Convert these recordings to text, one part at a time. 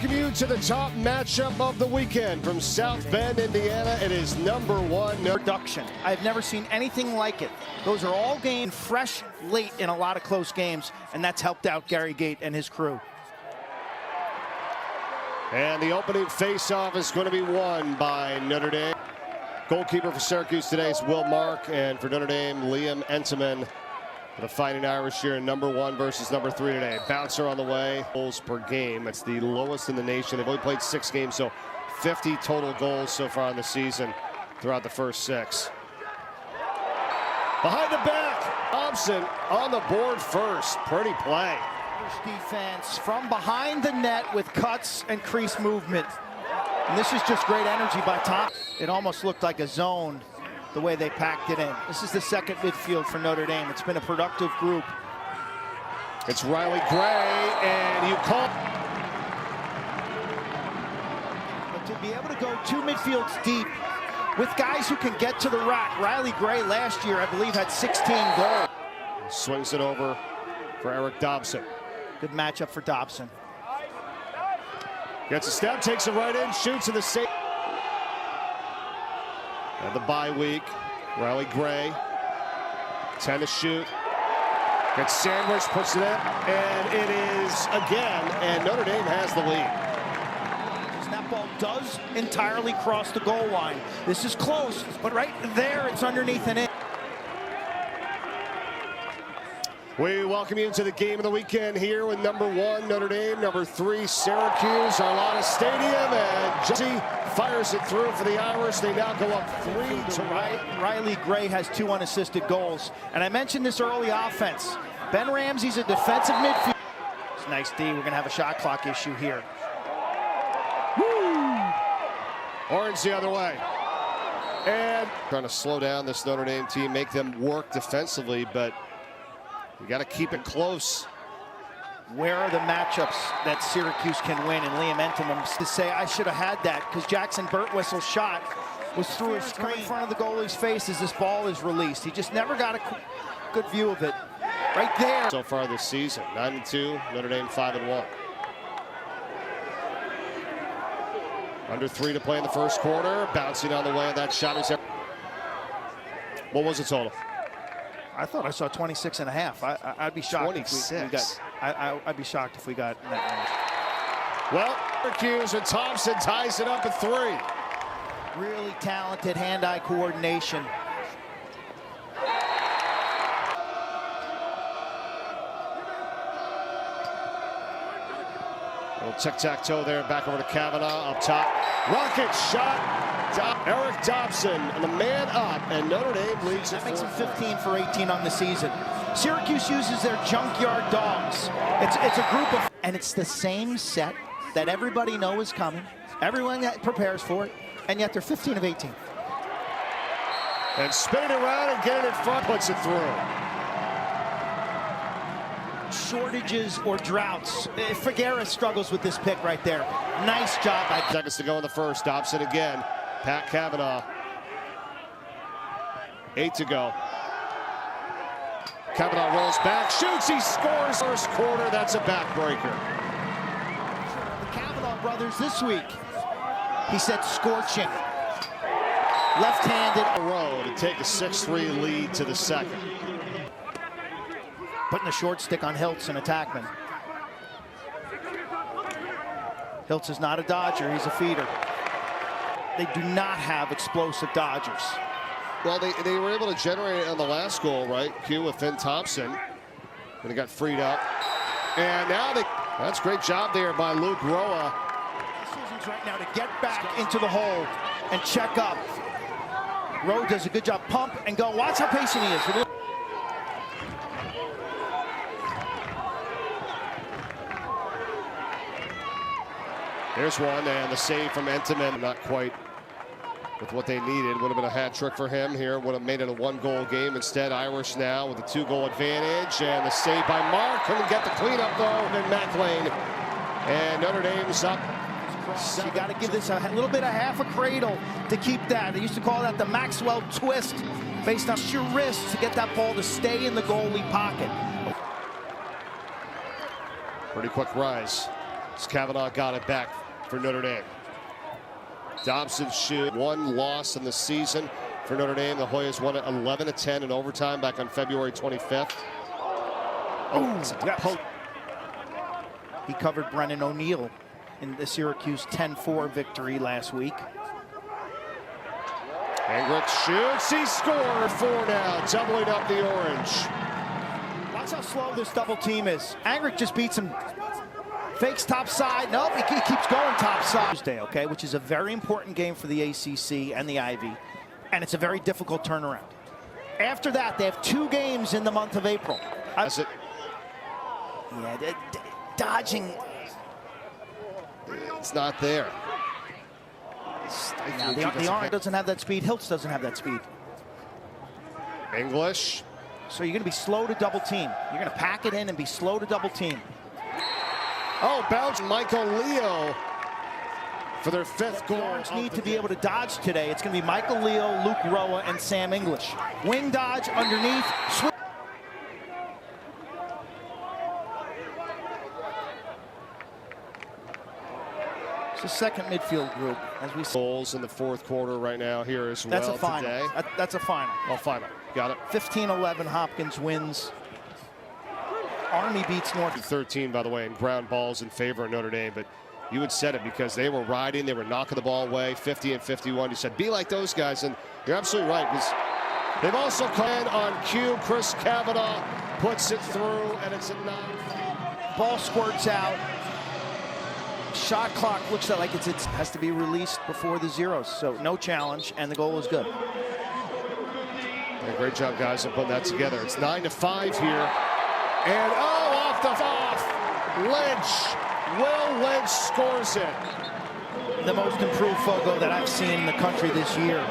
welcome you to the top matchup of the weekend from South Bend, Indiana. It is number one. Production. I've never seen anything like it. Those are all gained fresh late in a lot of close games, and that's helped out Gary Gate and his crew. And the opening face-off is going to be won by Notre Dame. Goalkeeper for Syracuse today is Will Mark, and for Notre Dame, Liam Entenmann. The Fighting Irish here in number one versus number three today. Bouncer on the way. Goals per game. That's the lowest in the nation. They've only played 6 games, so 50 total goals so far in the season throughout the first 6. Behind the back, Thompson on the board first. Pretty play. Defense from behind the net with cuts and crease movement. And this is just great energy by Tom. It almost looked like a zone the way they packed it in. This is the second midfield for Notre Dame. It's been a productive group. It's Riley Gray, and you call. But to be able to go 2 midfields deep with guys who can get to the rack. Riley Gray last year, I believe, had 16 goals. Swings it over for Eric Dobson. Good matchup for Dobson. Gets a step, takes it right in, shoots in the save. And the bye week, Riley Gray, 10 to shoot. Gets sandwiched, puts it in, and it is again, and Notre Dame has the lead. That ball does entirely cross the goal line. This is close, but right there, it's underneath and in. We welcome you to the game of the weekend here with number 1, Notre Dame, number 3, Syracuse, Arlada Stadium, and Jesse fires it through for the Irish. They now go up 3 to Riley Gray has 2 unassisted goals. And I mentioned this early offense. Ben Ramsey's a defensive midfielder. It's nice D. We're going to have a shot clock issue here. Woo! Orange the other way. And trying to slow down this Notre Dame team, make them work defensively, but you got to keep it close. Where are the matchups that Syracuse can win? And Liam Entenmann to say, I should have had that, because Jackson Birtwistle's shot was through a screen in front of the goalie's face as this ball is released. He just never got a good view of it. Right there. So far this season, 9-2, Notre Dame 5-1. Under 3 to play in the first quarter. Bouncing on the way of that shot. What was the total? I thought I saw 26.5. I'd be shocked 26. if we got. I'd be shocked if we got that range. Well, Syracuse and Thompson ties it up at 3. Really talented hand-eye coordination. A little tic-tac-toe there, back over to Kavanaugh up top. Rocket shot. Eric Dobson, the man up, and Notre Dame leads. That makes him 15 for 18 on the season. Syracuse uses their junkyard dogs. It's a group of, and it's the same set that everybody knows is coming. Everyone that prepares for it, and yet they're 15 of 18. And spinning around and getting in front, puts it through. Shortages or droughts. Figueres struggles with this pick right there. Nice job. 2 seconds to go in the first. Dobson again. Pat Kavanaugh. 8 to go. Kavanaugh rolls back, shoots, he scores. First quarter, that's a backbreaker. The Kavanaugh brothers this week, he said scorching. Left-handed. A row to take a 6-3 lead to the second. Putting the short stick on Hiltz, an attackman. Hiltz is not a dodger, he's a feeder. They do not have explosive dodgers. Well, they were able to generate it on the last goal, right? Q with Finn Thompson. And he got freed up. And now that's a great job there by Luke Roa. Decisions right now to get back into the hole and check up. Roa does a good job. Pump and go. Watch how patient he is. There's one, and the save from Entenmann. Not quite with what they needed. Would have been a hat trick for him here. Would have made it a 1-goal game. Instead, Irish now with a 2-goal advantage. And the save by Mark. Couldn't get the cleanup, though. And McLean. And Notre Dame's up. You got to give this a little bit of half a cradle to keep that. They used to call that the Maxwell twist, based on your wrist to get that ball to stay in the goalie pocket. Pretty quick rise. Kavanaugh got it back for Notre Dame. Dobson shoot, one loss in the season for Notre Dame. The Hoyas won it 11-10 in overtime back on February 25th. Yes. He covered Brennan O'Neill in the Syracuse 10-4 victory last week. Angrick shoots, he scored. 4 now, doubling up the orange. Watch how slow this double team is. Angrick just beats him. Fakes top side. Nope, he keeps going top side. Tuesday, okay, which is a very important game for the ACC and the Ivy, and it's a very difficult turnaround. After that, they have 2 games in the month of April. That's it. Yeah, dodging. It's not there. Now, the Orange doesn't have that speed. Hiltz doesn't have that speed. English. So you're going to be slow to double team. You're going to pack it in and be slow to double team. Oh, bounce Michael Leo for their 5th goal. The Orange need to be able to dodge today. It's going to be Michael Leo, Luke Roa, and Sam English. Wing dodge underneath. The second midfield group, as we see. Goals in the 4th quarter right now here as well. That's a final. Today. That's a final. Oh, final. Got it. 15-11. Hopkins wins. Army beats North. 13, by the way, in ground balls in favor of Notre Dame, but you had said it because they were riding, they were knocking the ball away, 50 and 51. You said, be like those guys, and you're absolutely right, because they've also come in on cue. Chris Kavanaugh puts it through, and it's a 9. Ball squirts out. Shot clock looks like it has to be released before the zeros, so no challenge, and the goal is good. Yeah, great job, guys, of putting that together. It's 9-5 here, and off the Lynch. Will Lynch scores it. The most improved Fogo that I've seen in the country this year.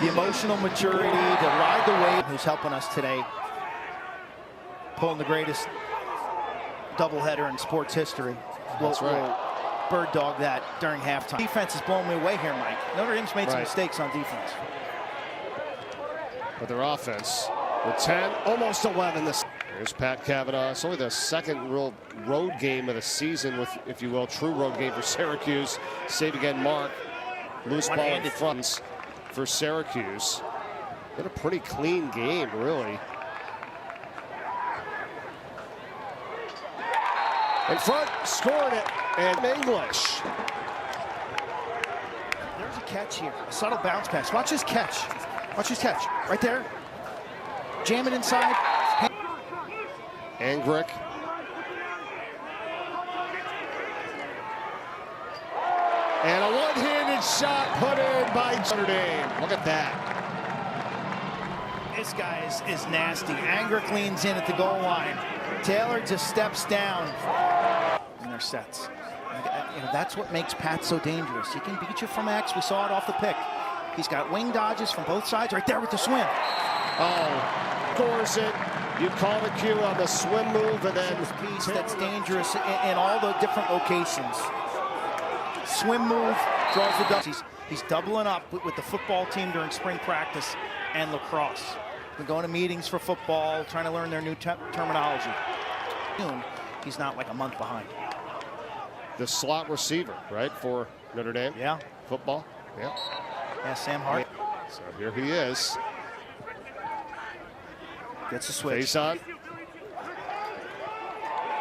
The emotional maturity to ride the wave. Who's helping us today, pulling the greatest doubleheader in sports history. That's right. Bird dog that during halftime. Defense is blowing me away here, Mike. Notre Dame's made some mistakes on defense. But their offense with 10, almost 11. Here's Pat Kavanaugh. It's only the 2nd real road game of the season, with, if you will, true road game for Syracuse. Save again, Mark. Loose ball in front for Syracuse. Been a pretty clean game, really. In front, scored it, and English. There's a catch here, a subtle bounce pass. Watch his catch. Watch his catch, right there. Jam it inside. Angrick. And a one-handed shot put in by Notre Dame. Look at that. This guy is nasty. Angrick leans in at the goal line. Taylor just steps down in their sets. You know, that's what makes Pat so dangerous. He can beat you from X. We saw it off the pick. He's got wing dodges from both sides right there with the swim. Oh, scores it. You call the cue on the swim move, and then this piece that's dangerous in all the different locations. Swim move, draws the double. He's doubling up with the football team during spring practice and lacrosse. Been going to meetings for football, trying to learn their new terminology. He's not like a month behind. The slot receiver, right, for Notre Dame? Yeah. Football? Yeah. Yeah, Sam Hart. So here he is. Gets a switch. Face on.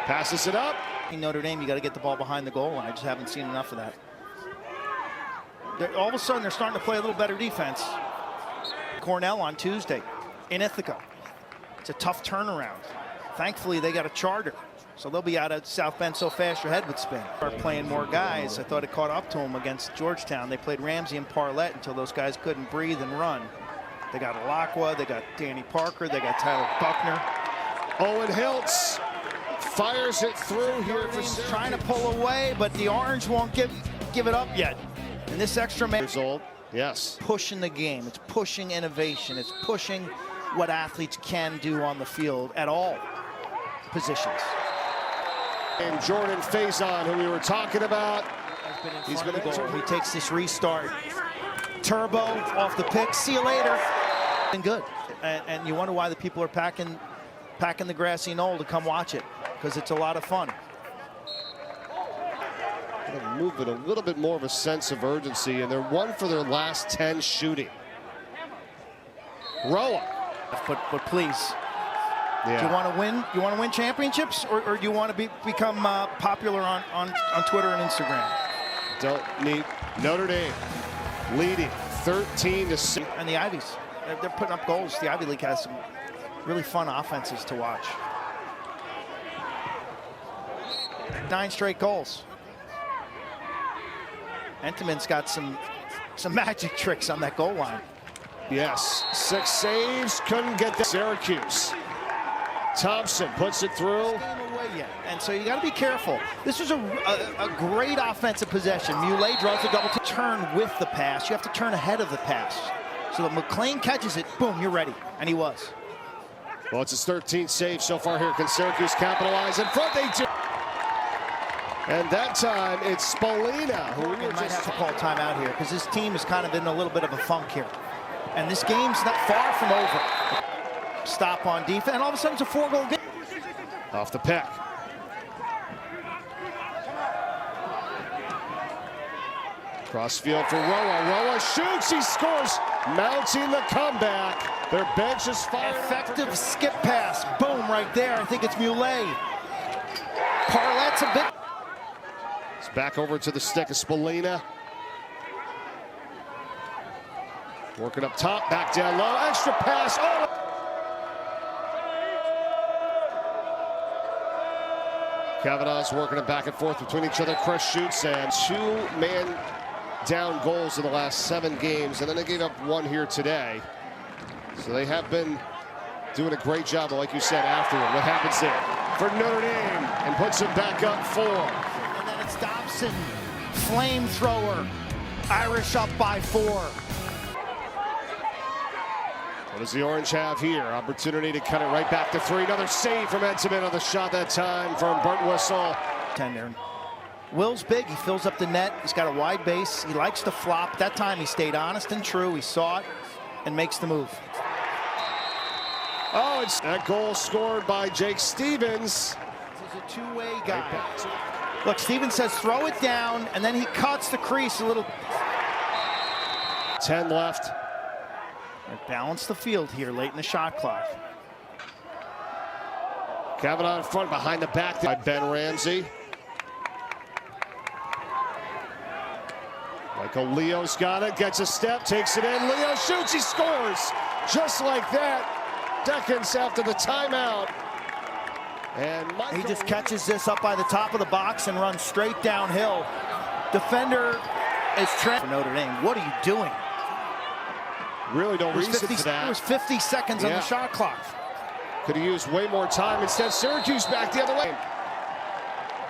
Passes it up. In Notre Dame, you got to get the ball behind the goal line. I just haven't seen enough of that. All of a sudden, they're starting to play a little better defense. Cornell on Tuesday in Ithaca. It's a tough turnaround. Thankfully, they got a charter, so they'll be out of South Bend so fast your head would spin. Start playing more guys. I thought it caught up to them against Georgetown. They played Ramsey and Parlett until those guys couldn't breathe and run. They got Alakwa, they got Danny Parker, they got Tyler Buckner. Owen Hiltz fires it through here for Syracuse. Trying to pull away, but the Orange won't give it up yet. And this extra man years old. Yes. Pushing the game. It's pushing innovation. It's pushing what athletes can do on the field at all positions. And Jordan Faison, who we were talking about, he's been a goal. He takes this restart. Turbo off the pick. See you later. And good. And you wonder why the people are packing the grassy knoll to come watch it, because it's a lot of fun. Gonna move with a little bit more of a sense of urgency, and they're 1 for their last 10 shooting. Roa. But please, Yeah. do you want to win? You want to win championships, or do you want to become popular on Twitter and Instagram? Don't need Notre Dame leading 13-6. And the Ivies, they're putting up goals. The Ivy League has some really fun offenses to watch. 9 straight goals. Entenmann's got some magic tricks on that goal line. Yes, 6 saves, couldn't get the Syracuse. Thompson puts it through. And so you got to be careful. This was a great offensive possession. Muley draws a double to turn with the pass. You have to turn ahead of the pass. So that McLean catches it, boom, you're ready. And he was. Well, it's his 13th save so far here. Can Syracuse capitalize? In front, they do. And that time, it's Spallina who might have to call timeout here because this team is kind of in a little bit of a funk here. And this game's not far from over. Stop on defense, and all of a sudden it's a 4-goal game. Off the pick. Crossfield for Roa. Roa shoots, he scores, mounting the comeback. Their bench is fired. Effective skip pass, boom, right there. I think it's Muley. Parlette's a bit. It's back over to the stick of Spallina. Working up top, back down low, extra pass. Oh! Kavanaugh's working it back and forth between each other. Chris shoots, and 2-man down goals in the last 7 games, and then they gave up 1 here today. So they have been doing a great job, like you said, afterward. What happens there for Notre Dame, and puts it back up 4. And then it's Dobson, flamethrower, Irish up by 4. What does the Orange have here? Opportunity to cut it right back to 3. Another save from Entenmann on the shot that time from Birtwistle. Tender. Will's big. He fills up the net. He's got a wide base. He likes to flop. That time he stayed honest and true. He saw it and makes the move. Oh, it's that goal scored by Jake Stevens. This is a two-way guy. Look, Stevens says throw it down, and then he cuts the crease a little. 10 left. Balance the field here late in the shot clock. Kavanaugh in front, behind the back by Ben Ramsey. Michael Leo's got it, gets a step, takes it in. Leo shoots, he scores! Just like that, seconds after the timeout. And Michael, he just catches this up by the top of the box and runs straight downhill. Defender is Trent for Notre Dame. What are you doing? Really don't reason for that. It was 50 seconds on the shot clock. Could have used way more time. Instead, Syracuse back the other way.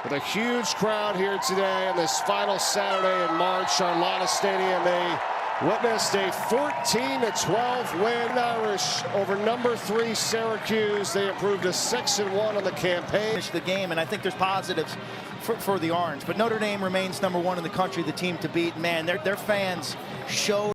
With a huge crowd here today on this final Saturday in March, Charlotta Stadium, they witnessed a 14-12 win. Irish over number 3 Syracuse. They improved to 6-1 on the campaign. Finish the game, and I think there's positives for the Orange. But Notre Dame remains number 1 in the country, the team to beat. Man, their fans showed